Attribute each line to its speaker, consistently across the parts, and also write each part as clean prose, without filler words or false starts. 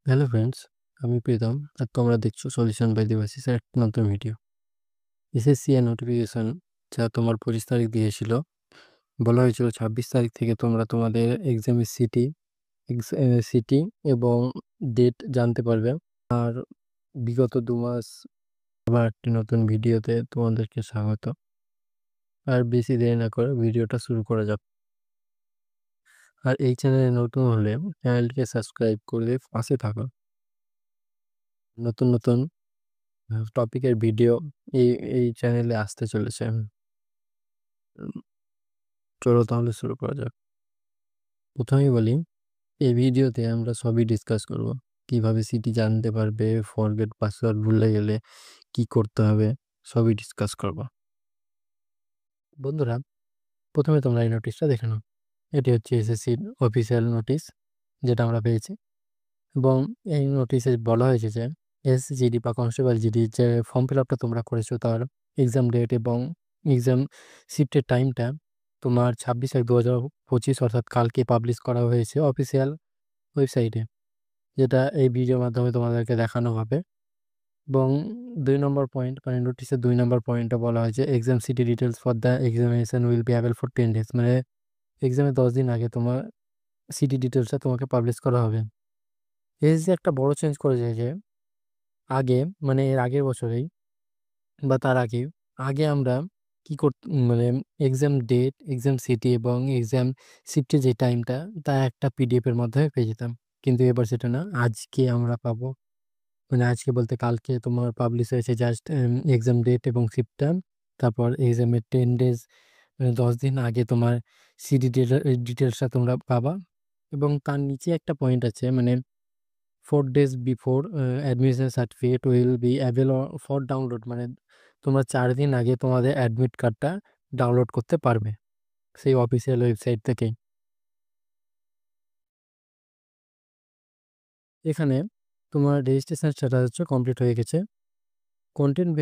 Speaker 1: Hello friends, আমি প্রীতম আর তোমরা দেখছো সলিউশন বাই দেবাশিসের একটা নতুন ভিডিও। এসএসসি এর নোটিফিকেশন যা তোমার 25 তারিখ দিয়েছিল, বলা হয়েছিল 26 তারিখ থেকে তোমরা তোমাদের এক্সামের সিটি এবং ডেট জানতে পারবে। আর বিগত 2 মাস আবার একটি নতুন ভিডিওতে তোমাদেরকে স্বাগত। আর বেশি দেরি না করে ভিডিওটা শুরু করা যাক। আর এই চ্যানেলে নতুন হলে চ্যানেলটিকে সাবস্ক্রাইব করে পাশে থাকো। নতুন নতুন টপিকের ভিডিও এই এই চ্যানেলে আসতে চলেছে। উম, চলো তাহলে শুরু করা যাক। প্রথমেই বলি, এই ভিডিওতে আমরা সবই ডিসকাস করব। কিভাবে সিটি জানতে পারবে, ফরগেট পাসওয়ার্ড ভুলে গেলে কি করতে হবে, সবই ডিসকাস করব। বন্ধুরা, প্রথমে তোমরা এই নোটিশটা দেখে নাও। এটি হচ্ছে এসএসসির অফিসিয়াল নোটিশ, যেটা আমরা পেয়েছি। এবং এই নোটিশে বলা হয়েছে যে এসজিডি বা কনস্টেবল জিডি যে ফর্ম ফিল আপটা তোমরা করেছো, তার এক্সাম ডেট এবং এক্সাম শিফটের টাইমটা তোমার 26/1/2025 অর্থাৎ কালকে পাবলিশ করা হয়েছে অফিসিয়াল ওয়েবসাইটে, যেটা এই ভিডিওর মাধ্যমে তোমাদেরকে দেখানো হবে। এবং 2 নম্বর পয়েন্ট, মানে নোটিশের 2 নম্বর পয়েন্টে বলা হয়েছে exam city details for the examination will be avail for 10 days, মানে এক্সামের 10 দিন আগে তোমার সিটি ডিটেলসটা তোমাকে পাবলিশ করা হবে। এসএসসি একটা বড় চেঞ্জ করেছে যে আগে, মানে এর আগের বছরেই বা তার আগে আগে আমরা কি মানে এক্সাম ডেট, এক্সাম সিটি এবং এক্সাম শিফটের যে টাইমটা, তা একটা পিডিএফ এর মাধ্যমে পেয়ে যেতাম। কিন্তু এবার সেটা না, আজকে আমরা পাবো। মানে আজকে বলতে কালকে তোমার পাবলিশ হয়েছে জাস্ট এক্সাম ডেট এবং শিফটটা। তারপর এক্সামের 10 days, 10 দিন আগে তোমার সিডি ডিটেলসটা তোমরা পাবা। এবং তার নিচে একটা পয়েন্ট আছে, মানে 4 days before admission certificate will be available for download, মানে তোমরা 4 দিন আগে তোমাদের অ্যাডমিট কার্ডটা ডাউনলোড করতে পারবে সেই অফিসিয়াল ওয়েবসাইট থেকে। এখানে তোমার রেজিস্ট্রেশন স্ট্যাটাস হচ্ছে কমপ্লিট হয়ে গেছে। কন্টেন্ট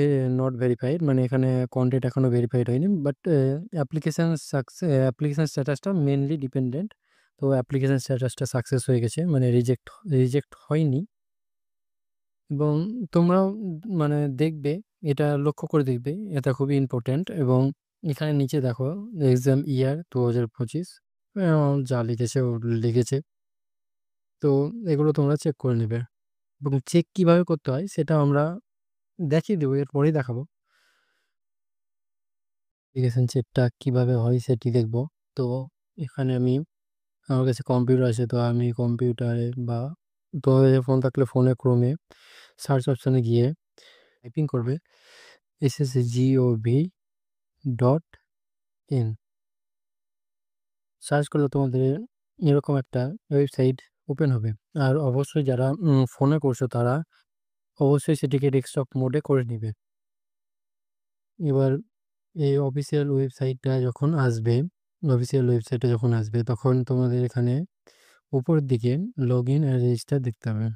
Speaker 1: নট ভেরিফাইড, মানে এখানে কন্টেন্ট এখনো ভেরিফাইড হয়নি, বাট অ্যাপ্লিকেশন স্ট্যাটাসটা মেনলি ডিপেন্ডেন্ট। তো অ্যাপ্লিকেশন স্ট্যাটাসটা সাকসেস হয়ে গেছে, মানে রিজেক্ট হয়নি। এবং তোমরাও মানে দেখবে, এটা লক্ষ্য করে দেখবে, এটা খুবই ইম্পর্ট্যান্ট। এবং এখানে নিচে দেখো এক্সাম ইয়ার 2025 যা লিখেছে ও লিখেছে। তো এগুলো তোমরা চেক করে নেবে। এবং চেক কিভাবে করতে হয় সেটা আমরা দেখিয়ে দেবো, এরপরেই দেখাবো। অ্যাপ্লিকেশন চেকটা কিভাবে হয় সেটি দেখবো। তো এখানে আমার কাছে কম্পিউটার আছে, তো আমি কম্পিউটারে বা তোমাদের ফোন থাকলে ফোনে ক্রোমে সার্চ অপশানে গিয়ে টাইপিং করবে SSGOV.in। সার্চ করলে তোমাদের এরকম একটা ওয়েবসাইট ওপেন হবে। আর অবশ্যই যারা ফোনে করছো তারা অবশ্যই সেটিকে ডেস্কটপ মোডে করে নিবে। এবার এই অফিসিয়াল ওয়েবসাইটটা যখন আসবে তখন তোমাদের এখানে উপরের দিকে লগ ইন আর রেজিস্টার দেখতে হবে।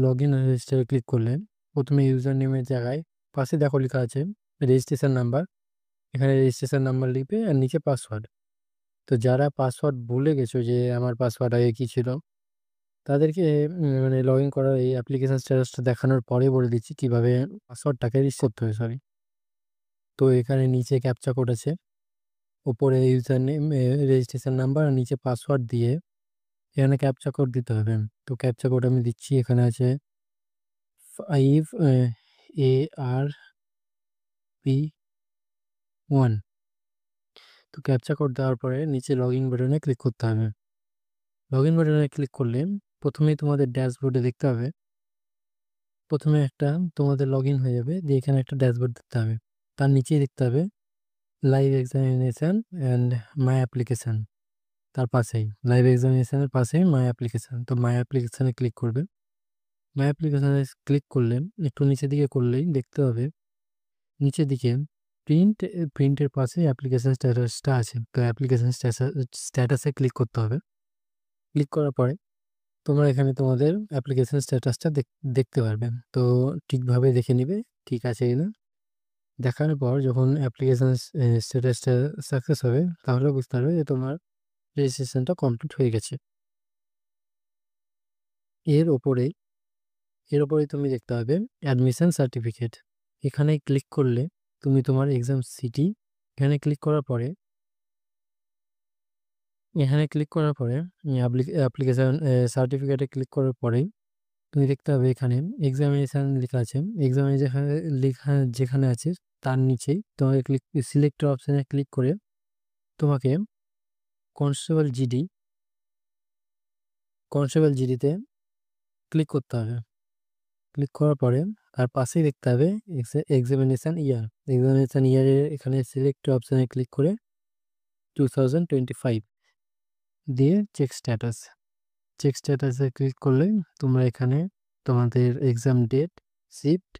Speaker 1: লগ ইন আর রেজিস্টারে ক্লিক করলে প্রথমে ইউজার নেমের জায়গায় পাশে দেখো লেখা আছে রেজিস্ট্রেশন নাম্বার। এখানে রেজিস্ট্রেশন নাম্বার লিখবে আর নিচে পাসওয়ার্ড। তো যারা পাসওয়ার্ড ভুলে গেছো যে আমার পাসওয়ার্ড আগে কী ছিল, তাদেরকে মানে লগ ইন করার এই অ্যাপ্লিকেশন স্ট্যাটাসটা দেখানোর পরে বলে দিচ্ছি কিভাবে পাসওয়ার্ডটাকে রিসেট করতে হবে, সরি। তো এখানে নিচে ক্যাপচা কোড আছে, উপরে ইউজার নেম, রেজিস্ট্রেশন নাম্বার আর নিচে পাসওয়ার্ড দিয়ে এখানে ক্যাপচা কোড দিতে হবে। তো ক্যাপচা কোড আমি দিচ্ছি, এখানে আছে 5ARP1। তো ক্যাপচা কোড দেওয়ার পরে নিচে লগ ইন বাটনে ক্লিক করতে হবে। লগ ইন বাটনে ক্লিক করলে প্রথমেই তোমাদের ড্যাশবোর্ডে দেখতে হবে, প্রথমে একটা তোমাদের লগ ইন হয়ে যাবে, দিয়ে এখানে একটা ড্যাশবোর্ড দেখতে হবে। তার নিচেই দেখতে হবে live examination and my application. তার পাশেই লাইভ এক্সামিনেশনের পাশেই মাই অ্যাপ্লিকেশান। তো মাই অ্যাপ্লিকেশানে ক্লিক করবে। মাই অ্যাপ্লিকেশানে ক্লিক করলে একটু নিচের দিকে করলেই দেখতে হবে নিচের দিকে প্রিন্টের পাশে অ্যাপ্লিকেশন স্ট্যাটাসটা আছে। তো অ্যাপ্লিকেশন স্ট্যাটাসে ক্লিক করতে হবে। ক্লিক করার পরে তোমরা এখানে তোমাদের অ্যাপ্লিকেশন স্ট্যাটাসটা দেখতে পারবে। তো ঠিকভাবে দেখে নিবে ঠিক আছে কিনা। দেখার পর যখন অ্যাপ্লিকেশন স্ট্যাটাসটা সাকসেস হবে, তাহলে বুঝতে পারবে যে তোমার রেজিস্ট্রেশনটা কমপ্লিট হয়ে গেছে। এর ওপরেই এর উপরে তুমি দেখতে পাবে অ্যাডমিশন সার্টিফিকেট। এখানে ক্লিক করলে তুমি তোমার এক্সাম সিটি এখানে ক্লিক করার পরে অ্যাপ্লিকেশন সার্টিফিকেটে ক্লিক করার পরেই তুমি দেখতে পাবে এখানে এক্সামিনেশান লেখা আছে। এক্সামিনেশান লেখা যেখানে আছে তার নিচেই তোমাকে সিলেক্ট অপশানে ক্লিক করে তোমাকে কনস্টেবল জিডিতে ক্লিক করতে হবে। ক্লিক করার পরে তার পাশেই দেখতে হবে এক্সামিনেশান ইয়ারের এখানে সিলেক্ট অপশানে ক্লিক করে 2025 দিয়ে চেক স্ট্যাটাসে ক্লিক করলে তোমরা এখানে তোমাদের exam date, shift,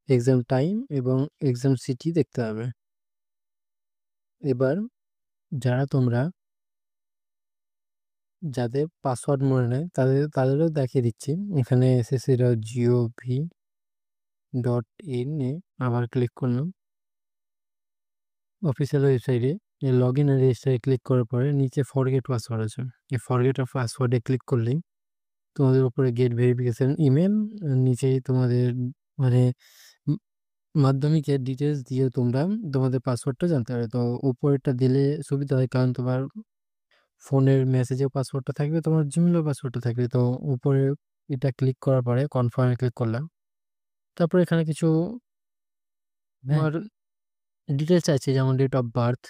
Speaker 1: exam time এবং এক্সাম সিটি দেখতে পাবে। এবার যাদের পাসওয়ার্ড মনে নেয় তাদেরও দেখিয়ে দিচ্ছি। এখানে ssc.gov.in এ আবার ক্লিক করলাম। অফিসিয়াল ওয়েবসাইটে লগ ইন আর রেজিস্টারে ক্লিক করার পরে নিচে ফরগেট পাসওয়ার্ড আছে। এই ফরগেট পাসওয়ার্ডে ক্লিক করলেই তোমাদের উপরে গেট ভেরিফিকেশন ইমেল, নিচেই তোমাদের মানে মাধ্যমিকের ডিটেলস দিয়ে তোমরা তোমাদের পাসওয়ার্ডটা জানতে পারবে। তো উপরেরটা দিলে সুবিধা হয়, কারণ তোমার ফোনের মেসেজেও পাসওয়ার্ডটা থাকবে, তোমার জিমেলেও পাসওয়ার্ডটা থাকবে। তো উপরে এটা ক্লিক করার পরে কনফার্মে ক্লিক করলাম। তারপরে এখানে কিছু তোমার ডিটেলস আছে, যেমন date of birth,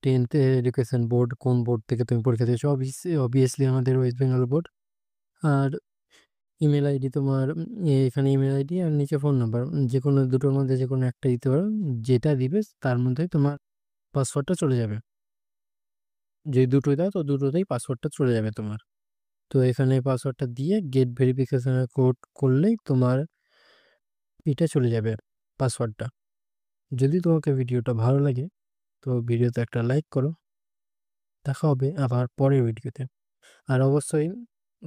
Speaker 1: 10th education board, কোন বোর্ড থেকে তুমি পরীক্ষা দিয়েছো, অবভিয়াসলি আমাদের ওয়েস্ট বেঙ্গল বোর্ড। আর ইমেল আইডি তোমার, এখানে ইমেল আইডি আর নিচে ফোন নাম্বার, যে কোনো দুটোর মধ্যে যে কোনো একটা দিতে পারো। যেটা দিবে তার মধ্যে তোমার পাসওয়ার্ডটা চলে যাবে। যদি দুটোই দাও তো দুটোতেই পাসওয়ার্ডটা চলে যাবে তোমার। তো এখানে পাসওয়ার্ডটা দিয়ে গেট ভেরিফিকেশনের কোড করলেই তোমার এটা চলে যাবে পাসওয়ার্ডটা। যদি তোমাকে ভিডিওটা ভালো লাগে তো ভিডিওতে একটা লাইক করো। দেখা হবে আবার পরের ভিডিওতে। আর অবশ্যই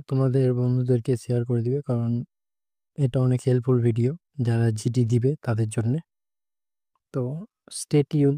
Speaker 1: তোমাদের বন্ধুদেরকে শেয়ার করে দিবে, কারণ এটা অনেক হেল্পফুল ভিডিও যারা জিডি দিবে তাদের জন্যে। তো স্টে টিউন।